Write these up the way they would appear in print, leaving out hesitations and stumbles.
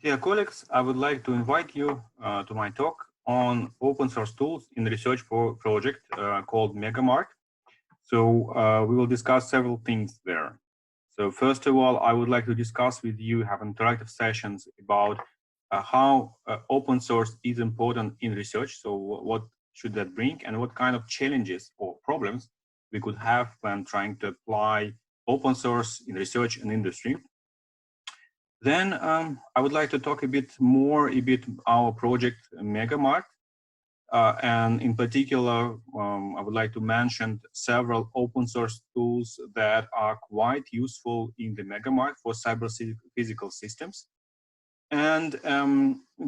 Dear colleagues, I would like to invite you to my talk on open source tools in research project called MegaM Rt. So we will discuss several things there. So first of all, I would like to discuss with you, have interactive sessions about how open source is important in research. So what should that bring and what kind of challenges or problems we could have when trying to apply open source in research and industry. Then I would like to talk a bit our project MegaM Rt. And in particular, I would like to mention several open source tools that are quite useful in the MegaM Rt for cyber physical systems. And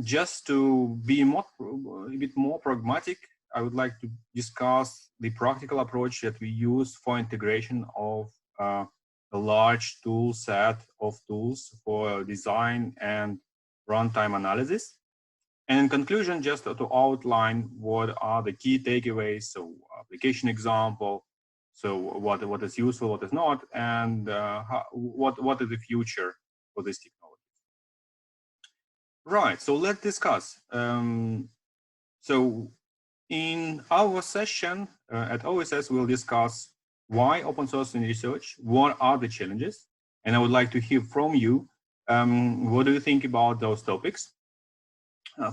just to be a bit more pragmatic, I would like to discuss the practical approach that we use for integration of a large tool set of tools for design and runtime analysis. And in conclusion, just to outline what are the key takeaways, so application example, so what is useful, what is not, and what is the future for this technology. Right, so let's discuss. So in our session at OSS, we'll discuss why open source in research, what are the challenges, and I would like to hear from you. What do you think about those topics?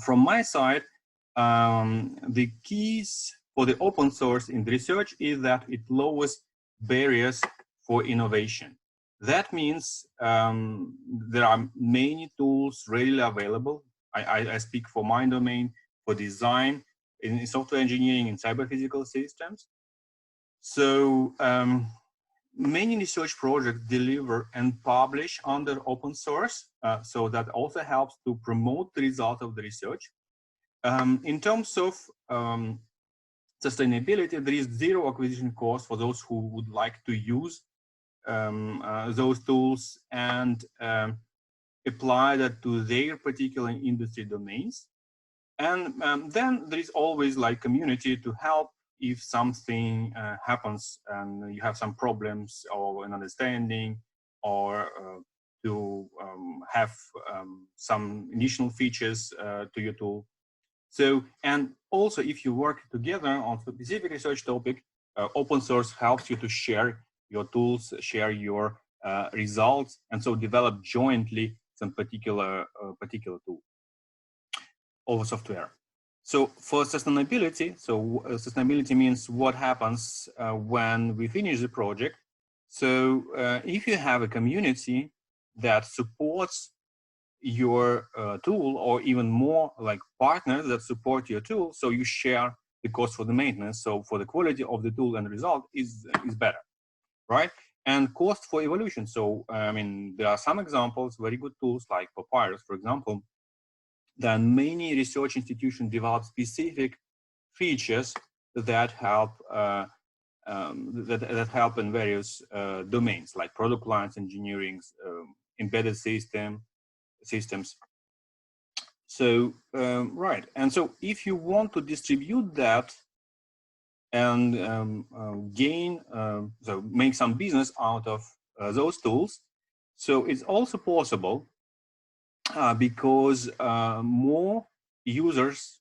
From my side, the keys for the open source in research is that it lowers barriers for innovation. That means there are many tools readily available. I speak for my domain, for design, in software engineering, in cyber physical systems. So many research projects deliver and publish under open source, so that also helps to promote the result of the research. In terms of sustainability, there is zero acquisition cost for those who would like to use those tools and apply that to their particular industry domains. And then there is always like community to help if something happens and you have some problems or an understanding, or to have some additional features to your tool. So, and also if you work together on a specific research topic, open source helps you to share your tools, share your results, and so develop jointly some particular tool or software. So for sustainability, sustainability means what happens when we finish the project. So if you have a community that supports your tool, or even more like partners that support your tool, so you share the cost for the maintenance. So for the quality of the tool and result is better, right? And cost for evolution. So I mean, there are some examples, very good tools like Papyrus, for example. Then many research institutions develop specific features that help that help in various domains, like product lines, engineering, embedded systems. So right, and so if you want to distribute that and gain, so make some business out of those tools, so it's also possible. Because more users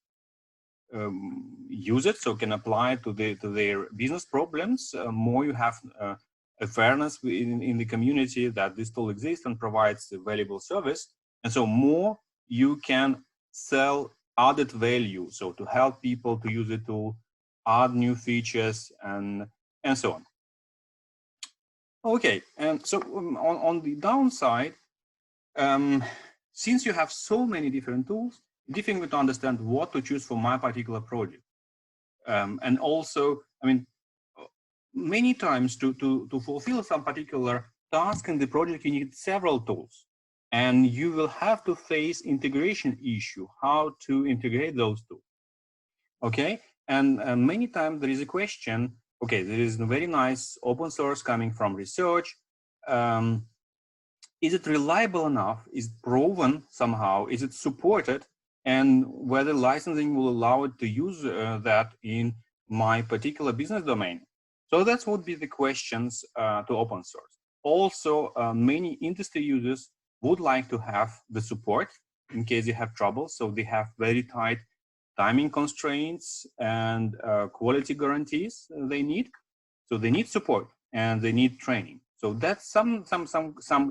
use it, so can apply to their business problems. More you have awareness in the community that this tool exists and provides a valuable service, and so more you can sell added value. So to help people to use the tool, add new features, and so on. Okay, and so on the downside. Since you have so many different tools, it's difficult to understand what to choose for my particular project. And also, I mean, many times to fulfill some particular task in the project, you need several tools. And you will have to face integration issue, how to integrate those tools. Okay, and many times there is a question, okay, there is a very nice open source coming from research. Is it reliable enough? Is it proven somehow? Is it supported? And whether licensing will allow it to use that in my particular business domain. So that would be the questions to open source. Also, many industry users would like to have the support in case you have trouble. So they have very tight timing constraints and quality guarantees they need. So they need support and they need training. So that's some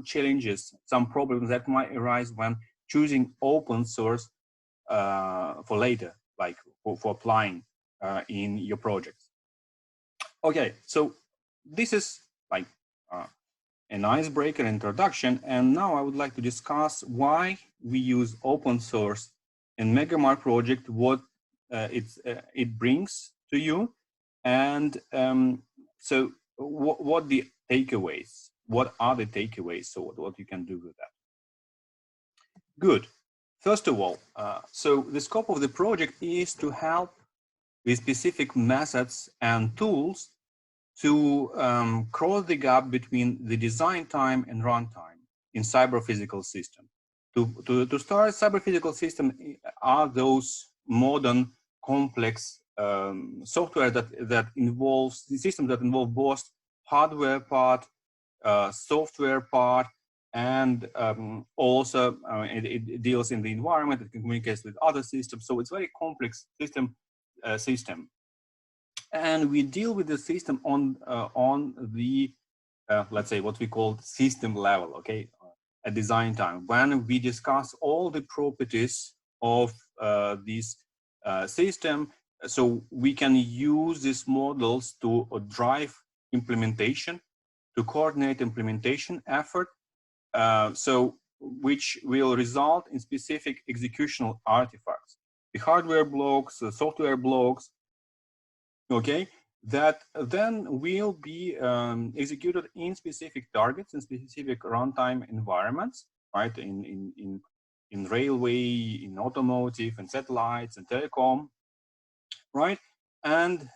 challenges, some problems that might arise when choosing open source for later, like for applying in your projects. Okay, so this is like an icebreaker introduction, and now I would like to discuss why we use open source in MegaM Rt project, what it brings to you, and so what the takeaways, what are the takeaways, so what you can do with that. Good. First of all, so the scope of the project is to help with specific methods and tools to cross the gap between the design time and runtime in cyber-physical system. To start, cyber-physical system are those modern, complex software that involves the systems that involve both hardware part, software part, and also it deals in the environment. It communicates with other systems, so it's very complex system. And we deal with the system on the let's say what we call system level, okay, at design time, when we discuss all the properties of this system, so we can use these models to drive implementation, to coordinate implementation effort, so which will result in specific executional artifacts, the hardware blocks, the software blocks, okay, that then will be executed in specific targets, in specific runtime environments, right? In railway, in automotive, and satellites, and telecom, right? And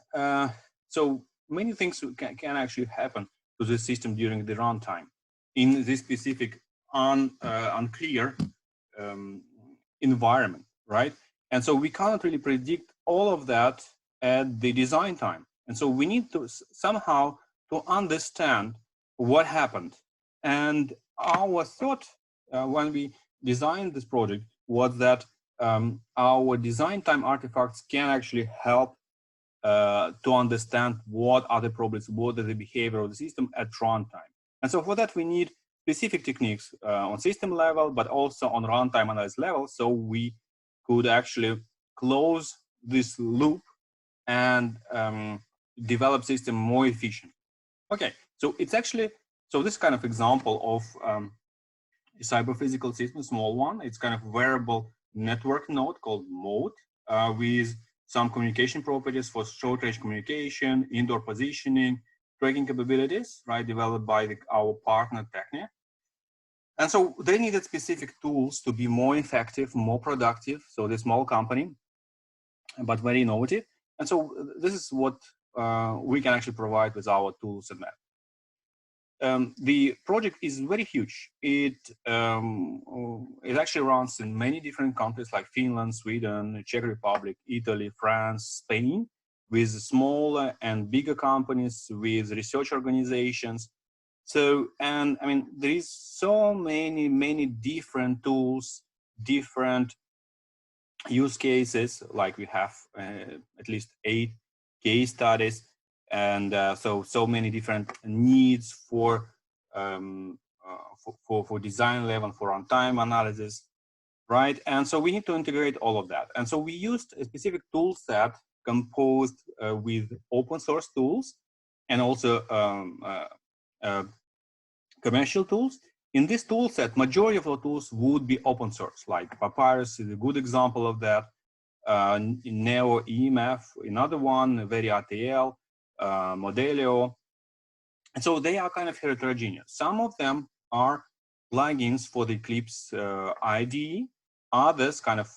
so many things can actually happen to the system during the runtime in this specific unclear environment, right? And so we cannot really predict all of that at the design time. And so we need to somehow to understand what happened. And our thought when we designed this project was that our design time artifacts can actually help to understand what are the problems, what is the behavior of the system at runtime. And so for that, we need specific techniques on system level, but also on runtime analysis level, so we could actually close this loop and develop system more efficient. Okay, so it's actually, so this kind of example of a cyber physical system, small one, it's kind of wearable network node called mode with some communication properties for short range communication, indoor positioning, tracking capabilities, right, developed by our partner Technia. And so they needed specific tools to be more effective, more productive. So the small company, but very innovative. And so this is what we can actually provide with our tools and that. The project is very huge. It actually runs in many different countries like Finland, Sweden, Czech Republic, Italy, France, Spain, with smaller and bigger companies, with research organizations. So, and I mean, there is so many different tools, different use cases, like we have at least 8 case studies, and so many different needs for design level, for runtime analysis, right? And so we need to integrate all of that. And so we used a specific tool set composed with open source tools and also commercial tools. In this tool set, majority of the tools would be open source, like Papyrus is a good example of that. Neo EMF, another one, VeriRTL, Modelio. And so they are kind of heterogeneous. Some of them are plugins for the Eclipse IDE, others kind of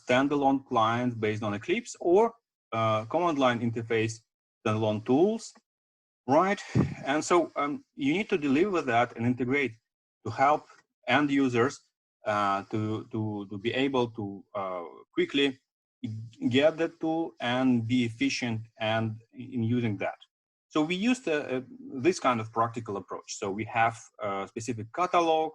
standalone clients based on Eclipse, or command line interface standalone tools, right? And so you need to deliver that and integrate to help end users to be able to quickly get the tool and be efficient and in using that. So we used this kind of practical approach. So we have a specific catalog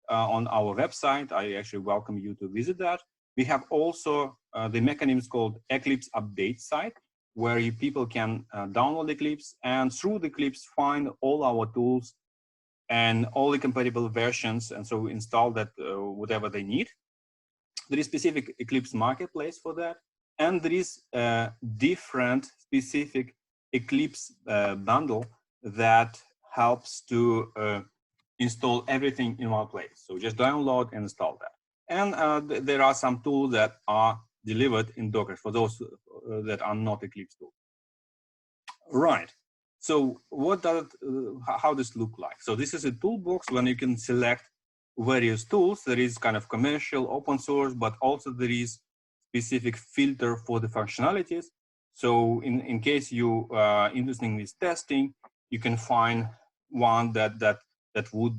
on our website. I actually welcome you to visit that. We have also the mechanism called Eclipse update site, where people can download Eclipse and through the Eclipse find all our tools and all the compatible versions, and so install that whatever they need. There is specific Eclipse marketplace for that, and there is a different specific Eclipse bundle that helps to install everything in one place. So just download and install that. And there are some tools that are delivered in Docker for those that are not Eclipse tools. Right. So what does how does it look like? So this is a toolbox when you can select various tools. There is kind of commercial, open source, but also there is specific filter for the functionalities. So in case you are interested in this testing, you can find one that would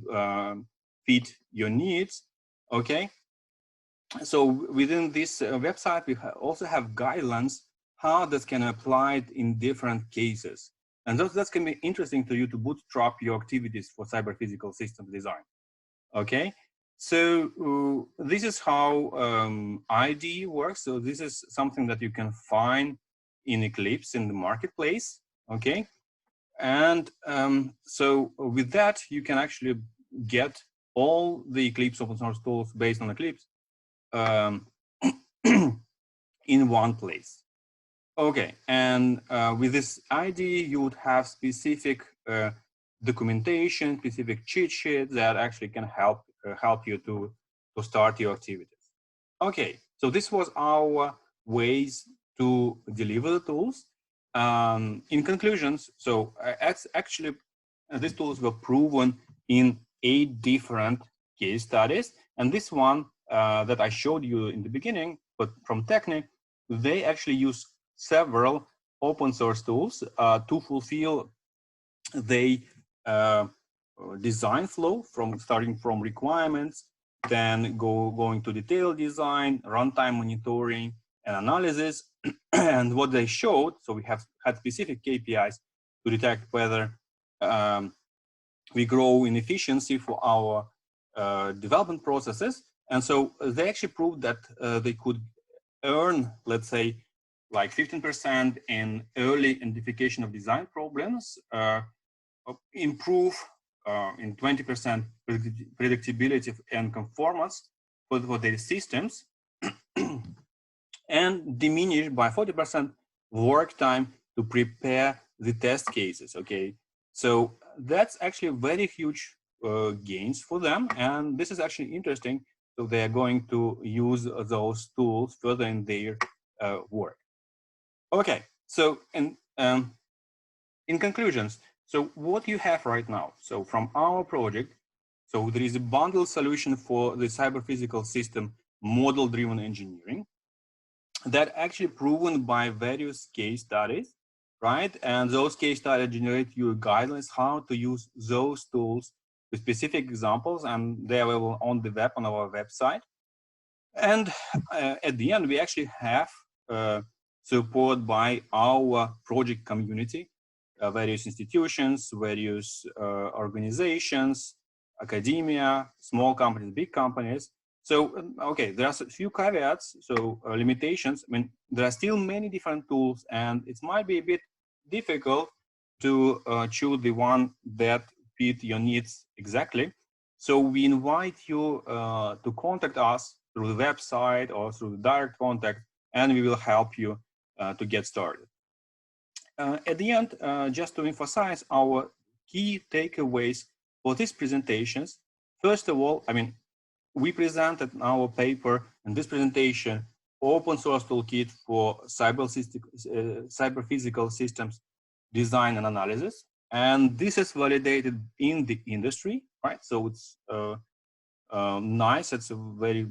fit your needs. Okay. So within this website, we also have guidelines how that can apply it in different cases. And that can be interesting to you to bootstrap your activities for cyber physical systems design. Okay, so this is how IDE works. So this is something that you can find in Eclipse in the marketplace. Okay, and so with that, you can actually get all the Eclipse open source tools based on Eclipse in one place. Okay, and with this IDE, you would have specific documentation, specific cheat sheets that actually can help you to start your activities. Okay, so this was our ways to deliver the tools. In conclusions, so actually these tools were proven in 8 different case studies, and this one that I showed you in the beginning, but from Technic, they actually use several open source tools to fulfill the design flow starting from requirements, then going to detailed design, runtime monitoring, and analysis. And what they showed, so we have had specific KPIs to detect whether we grow in efficiency for our development processes. And so they actually proved that they could earn, let's say, like 15% in early identification of design problems, improve in 20% predictability and conformance for their systems, and diminish by 40% work time to prepare the test cases. Okay, so that's actually very huge gains for them, and this is actually interesting. So they are going to use those tools further in their work. Okay, so in conclusions, so what you have right now, so from our project, so there is a bundle solution for the cyber physical system model-driven engineering that actually proven by various case studies, right? And those case studies generate you guidelines how to use those tools with specific examples, and they're available on the web, on our website. And at the end, we actually have support by our project community, various institutions, various organizations, academia, small companies, big companies. So, okay, there are a few caveats, so limitations. I mean, there are still many different tools, and it might be a bit difficult to choose the one that fit your needs exactly. So we invite you to contact us through the website or through the direct contact, and we will help you to get started. At the end, just to emphasize our key takeaways for these presentations, first of all, I mean, we presented in our paper in this presentation open source toolkit for cyber physical systems design and analysis, and this is validated in the industry, right? So it's nice. It's a very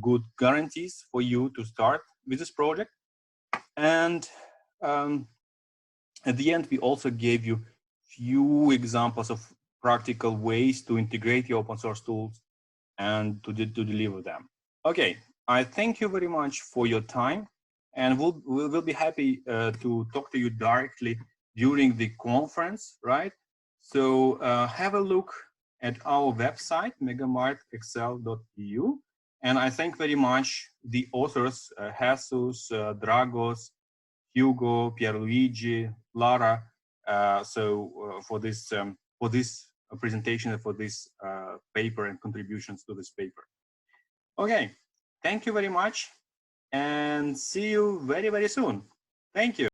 good guarantees for you to start with this project. And at the end, we also gave you few examples of practical ways to integrate your open source tools and to deliver them. Okay, I thank you very much for your time, and we'll be happy to talk to you directly during the conference, right? So have a look at our website, megamartexcel.eu. And I thank very much the authors, Jesus, Dragos, Hugo, Pierluigi, Lara, for this presentation and for this paper and contributions to this paper. Okay, thank you very much and see you very, very soon. Thank you.